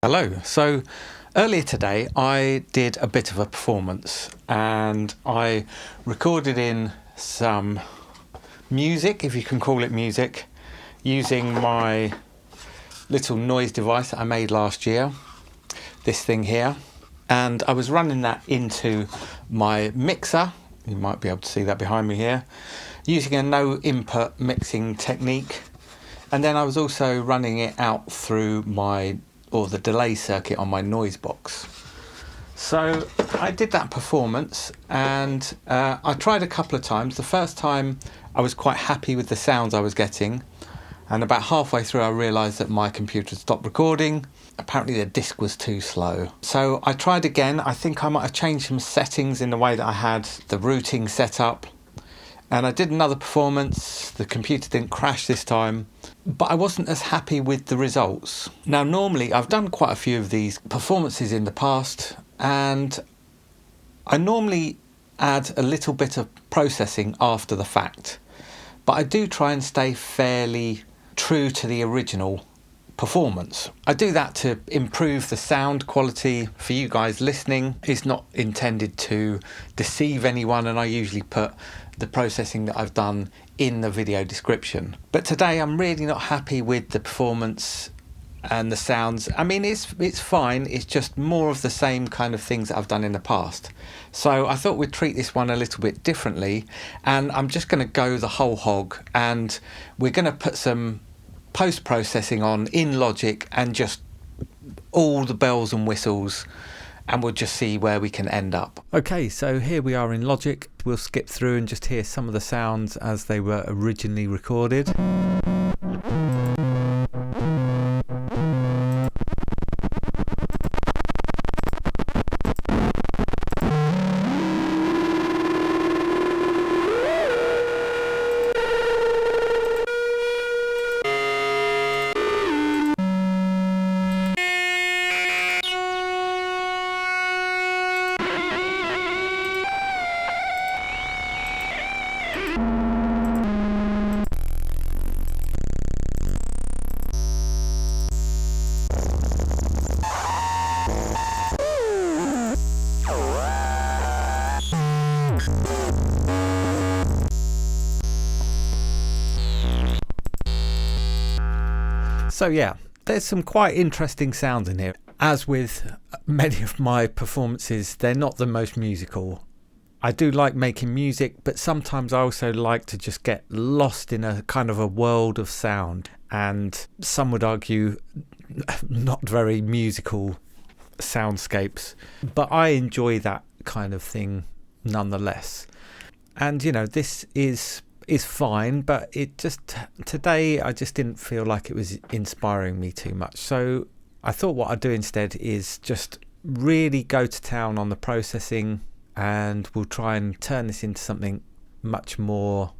Hello. So earlier today I did a bit of a performance and I recorded in some music, if you can call it music, using my little noise device that I made last year, this thing here, and I was running that into my mixer. You might be able to see that behind me here, using a no input mixing technique, and then I was also running it out through the delay circuit on my noise box. So I did that performance and I tried a couple of times. The first time I was quite happy with the sounds I was getting, and about halfway through I realised that my computer had stopped recording. Apparently the disk was too slow. So I tried again. I think I might have changed some settings in the way that I had the routing set up. And I did another performance. The computer didn't crash this time, but I wasn't as happy with the results. Now, normally I've done quite a few of these performances in the past, and I normally add a little bit of processing after the fact, but I do try and stay fairly true to the original performance. I do that to improve the sound quality for you guys listening. It's not intended to deceive anyone, and I usually put the processing that I've done in the video description. But today I'm really not happy with the performance and the sounds. I mean, it's fine, it's just more of the same kind of things that I've done in the past. So I thought we'd treat this one a little bit differently, and I'm just going to go the whole hog, and we're going to put some post-processing on in Logic and just all the bells and whistles, and we'll just see where we can end up. Okay, so here we are in Logic. We'll skip through and just hear some of the sounds as they were originally recorded. So yeah, there's some quite interesting sounds in here. As with many of my performances, they're not the most musical. I do like making music, but sometimes I also like to just get lost in a kind of a world of sound, and some would argue not very musical soundscapes, but I enjoy that kind of thing nonetheless. And you know, this is fine, but today I just didn't feel like it was inspiring me too much. So I thought what I'd do instead is just really go to town on the processing, and we'll try and turn this into something much more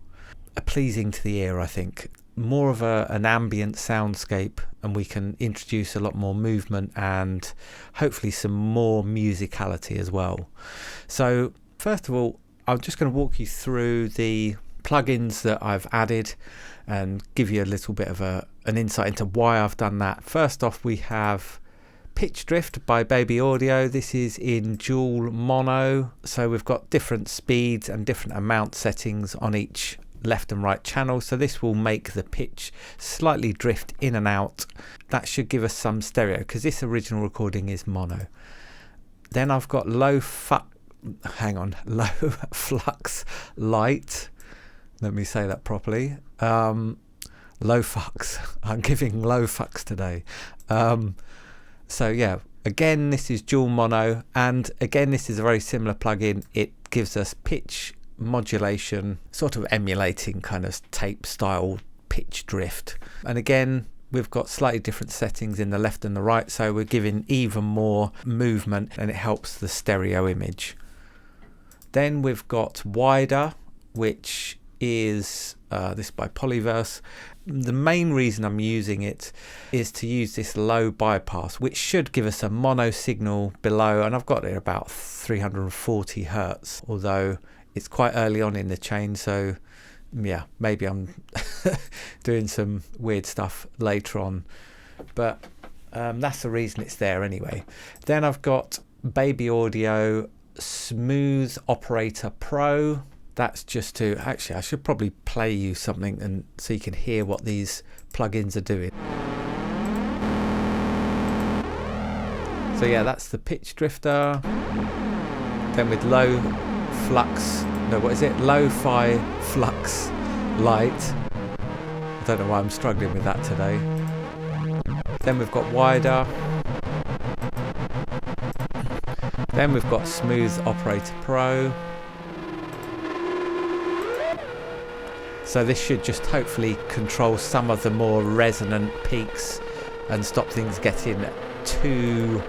pleasing to the ear. I think more of an ambient soundscape, and we can introduce a lot more movement and hopefully some more musicality as well. So first of all, I'm just going to walk you through the plugins that I've added and give you a little bit of an insight into why I've done that. First off, we have Pitch Drift by Baby Audio. This is in dual mono, so we've got different speeds and different amount settings on each left and right channel, so this will make the pitch slightly drift in and out. That should give us some stereo, because this original recording is mono. Then I've got low flux light. Let me say that properly. Low fucks. I'm giving low fucks today. So yeah, again, this is dual mono, and again, this is a very similar plugin. It gives us pitch modulation, sort of emulating kind of tape style pitch drift. And again, we've got slightly different settings in the left and the right, so we're giving even more movement, and it helps the stereo image. Then we've got Wider, which is this by Polyverse. The main reason I'm using it is to use this low bypass, which should give us a mono signal below, and I've got it about 340 hertz, although it's quite early on in the chain, so yeah, maybe I'm doing some weird stuff later on. But That's the reason it's there anyway. Then I've got Baby Audio Smooth Operator Pro. That's just to, actually I should probably play you something and so you can hear what these plugins are doing. So yeah, that's the pitch drifter. Then with low flux, no, what is it? Lo-fi flux light. I don't know why I'm struggling with that today. Then we've got wider. Then we've got Smooth Operator Pro. So this should just hopefully control some of the more resonant peaks and stop things getting too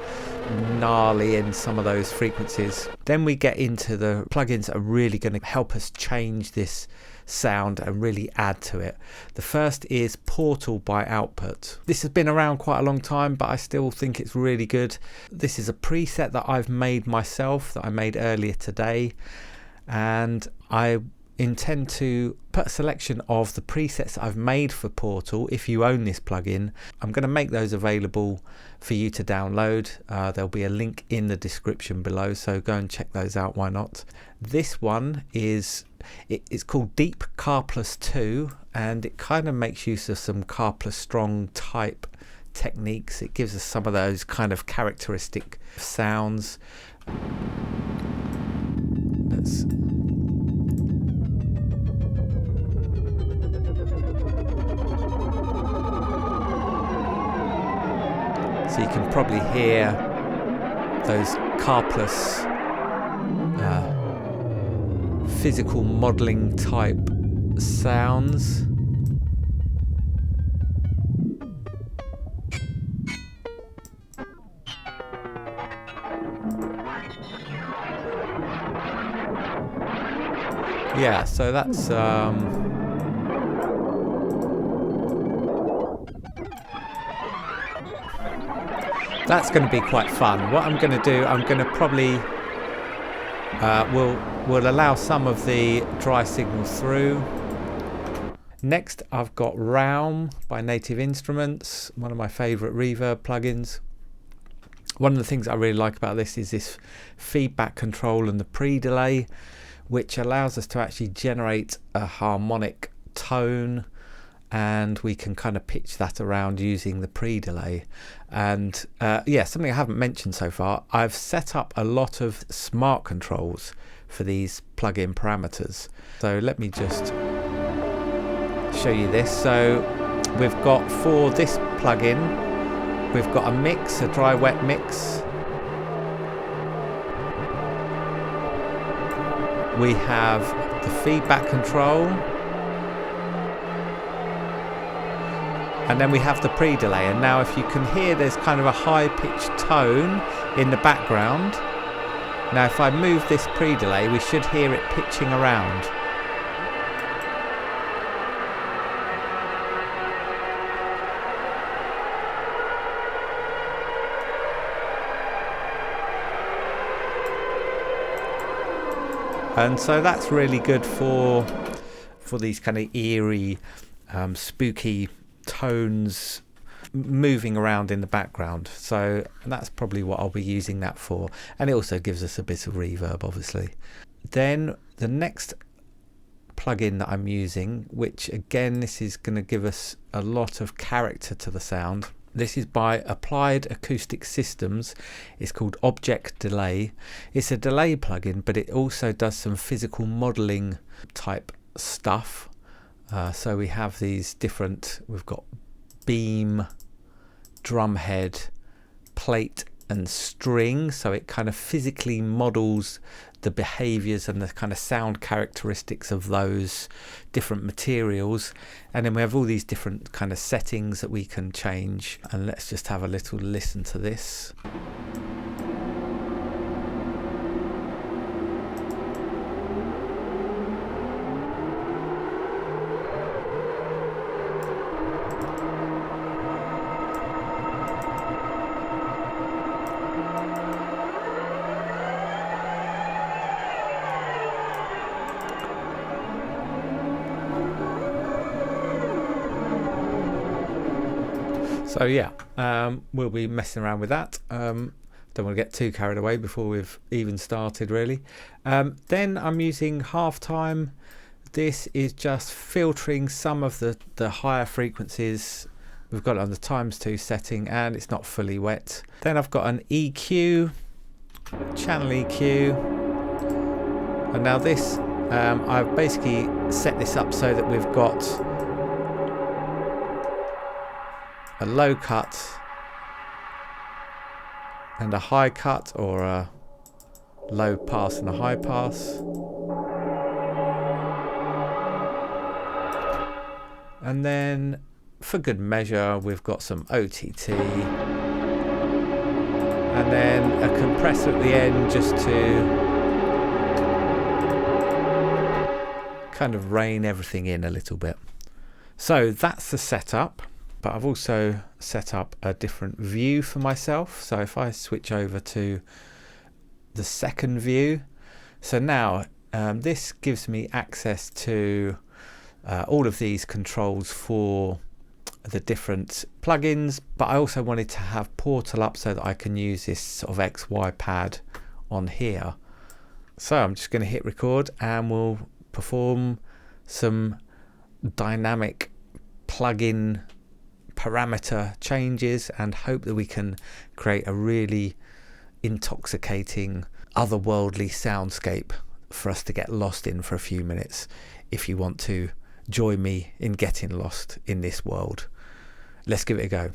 gnarly in some of those frequencies. Then we get into the plugins that are really going to help us change this sound and really add to it. The first is Portal by Output. This has been around quite a long time, but I still think it's really good. This is a preset that I've made myself, that I made earlier today, and I intend to put a selection of the presets that I've made for Portal. If you own this plugin, I'm going to make those available for you to download. There'll be a link in the description below, so go and check those out, why not. This one is, it's called Deep Car Plus 2, and it kind of makes use of some Car Plus Strong type techniques. It gives us some of those kind of characteristic sounds. So you can probably hear those Car Plus physical modeling type sounds. Yeah, so that's going to be quite fun. What I'm going to do, I'm going to probably we'll allow some of the dry signals through. Next, I've got Realm by Native Instruments, one of my favorite reverb plugins. One of the things I really like about this is this feedback control and the pre-delay, which allows us to actually generate a harmonic tone, and we can kind of pitch that around using the pre-delay. And yeah, something I haven't mentioned so far, I've set up a lot of smart controls for these plugin parameters. So let me just show you this. So we've got, for this plugin, we've got a mix, a dry wet mix. We have the feedback control, and then we have the pre-delay. And now if you can hear, there's kind of a high-pitched tone in the background. Now if I move this pre-delay, we should hear it pitching around. And so that's really good for these kind of eerie, spooky tones moving around in the background. So that's probably what I'll be using that for, and it also gives us a bit of reverb, obviously. Then the next plugin that I'm using, which again, this is going to give us a lot of character to the sound. This is by Applied Acoustic Systems. It's called Object Delay. It's a delay plugin, but it also does some physical modeling type stuff. So we have these different, we've got beam, drumhead, plate and string. So it kind of physically models the behaviors and the kind of sound characteristics of those different materials. And then we have all these different kind of settings that we can change. And let's just have a little listen to this. So yeah, we'll be messing around with that. Don't want to get too carried away before we've even started, really. Then I'm using halftime. This is just filtering some of the higher frequencies. We've got it on the ×2 setting and it's not fully wet. Then I've got an EQ, channel EQ. And now this, I've basically set this up so that we've got a low cut and a high cut, or a low pass and a high pass. And then for good measure, we've got some OTT. And then a compressor at the end just to kind of rein everything in a little bit. So that's the setup, but I've also set up a different view for myself. So if I switch over to the second view, so now this gives me access to all of these controls for the different plugins, but I also wanted to have Portal up so that I can use this sort of XY pad on here. So I'm just going to hit record and we'll perform some dynamic plugin parameter changes and hope that we can create a really intoxicating, otherworldly soundscape for us to get lost in for a few minutes. If you want to join me in getting lost in this world, let's give it a go.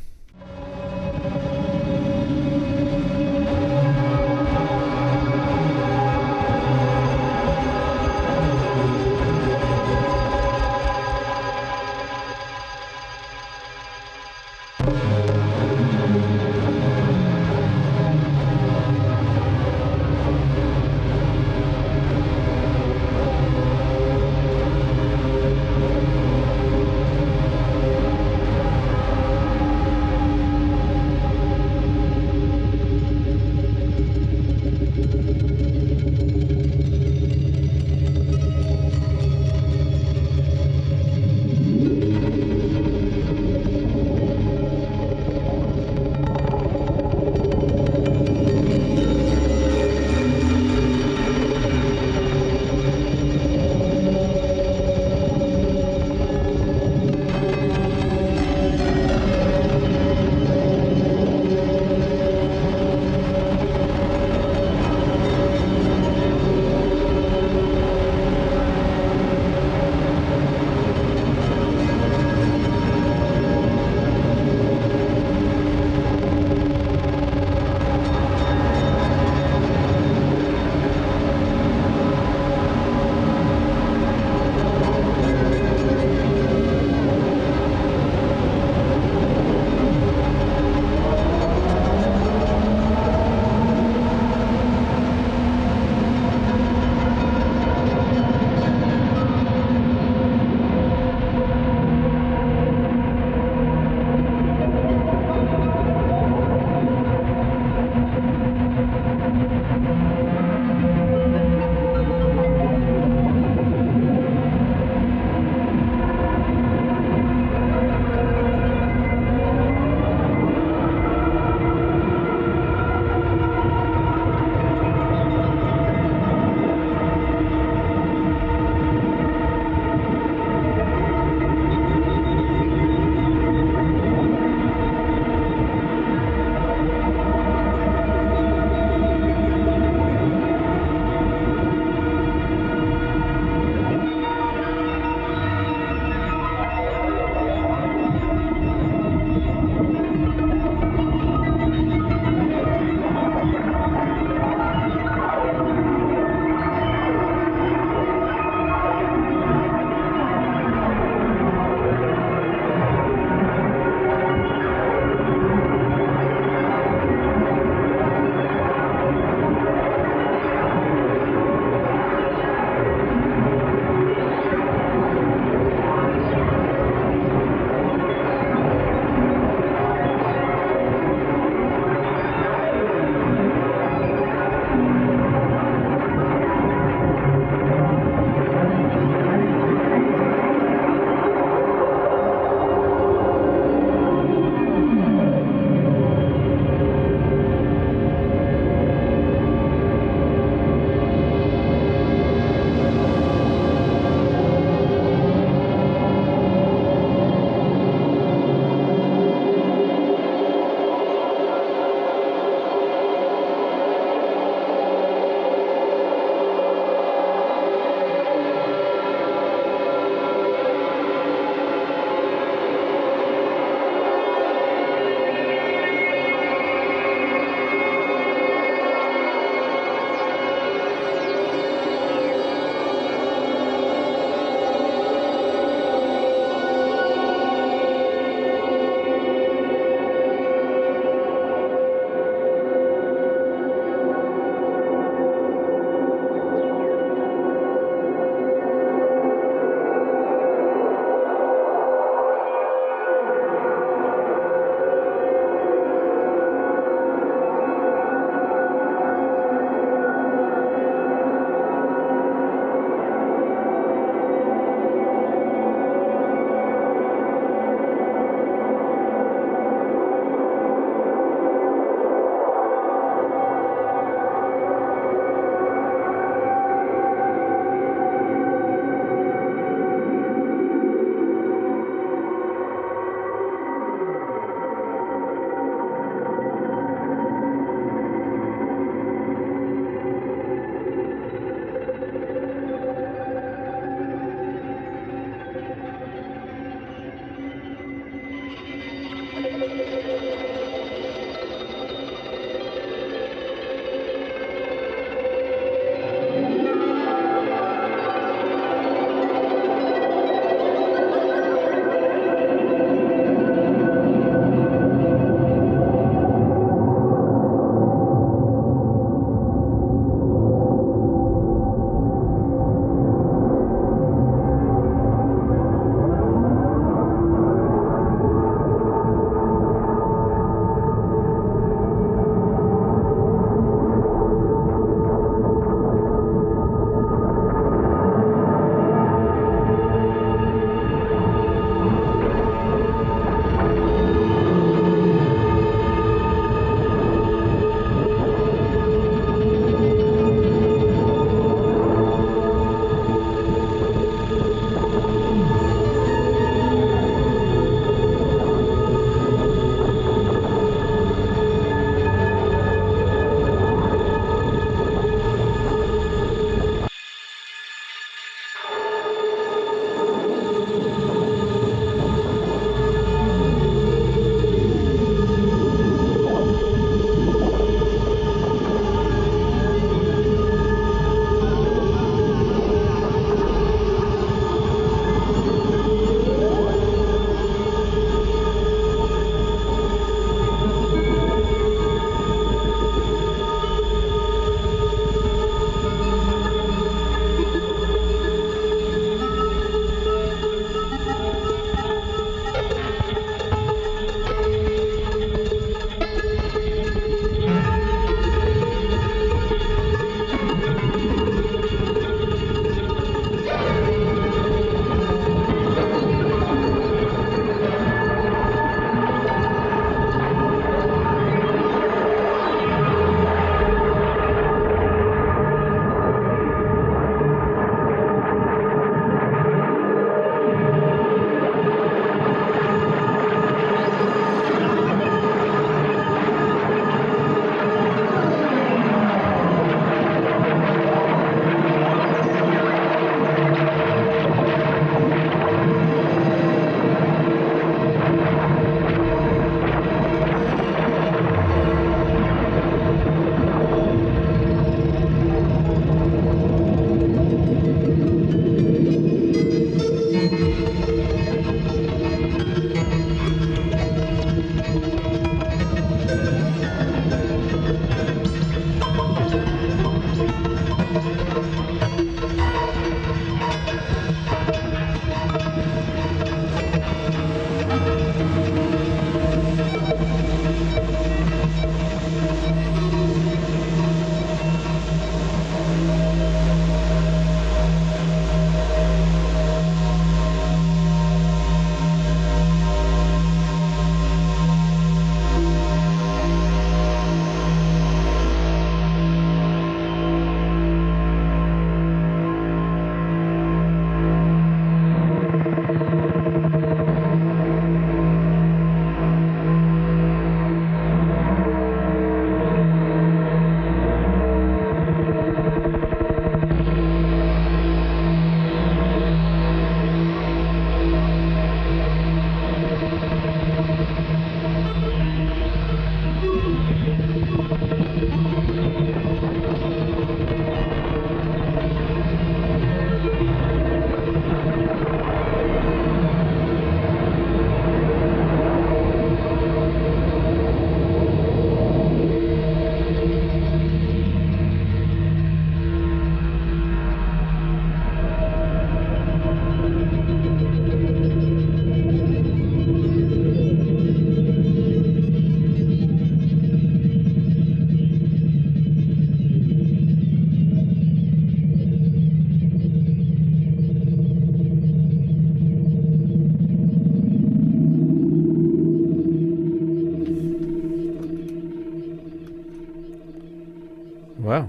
Well,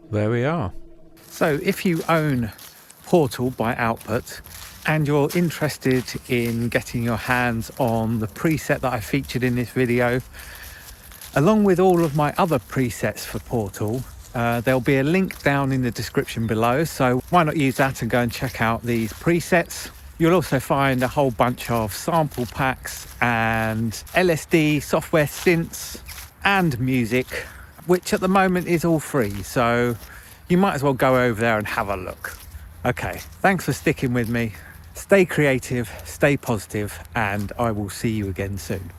there we are. So if you own Portal by Output and you're interested in getting your hands on the preset that I featured in this video, along with all of my other presets for Portal, there'll be a link down in the description below, so why not use that and go and check out these presets. You'll also find a whole bunch of sample packs and LSD software synths and music, which at the moment is all free, so you might as well go over there and have a look. Okay, thanks for sticking with me. Stay creative, stay positive, and I will see you again soon.